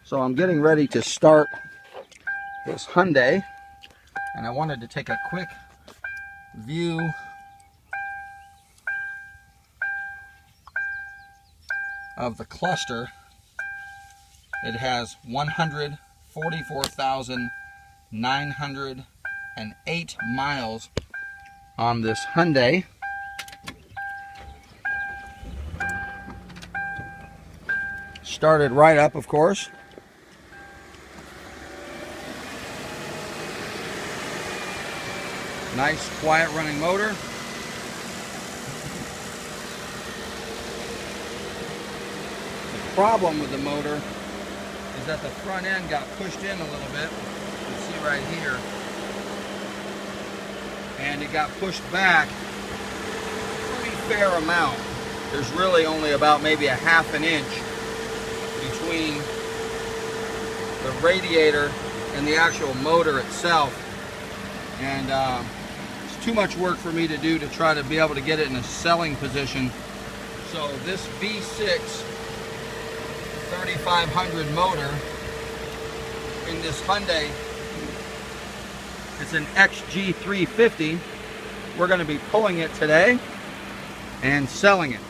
So I'm getting ready to start this Hyundai, and I wanted to take a quick view of the cluster. It has 144,908 miles on this Hyundai. Started right up, of course. Nice, quiet running motor. The problem with the motor is that the front end got pushed in a little bit. You can see right here. And it got pushed back a pretty fair amount. There's really only about maybe a ½ an inch between the radiator and the actual motor itself. And it's too much work for me to do to try to be able to get it in a selling position. So this V6 3500 motor in this Hyundai, it's an GX350. We're going to be pulling it today and selling it.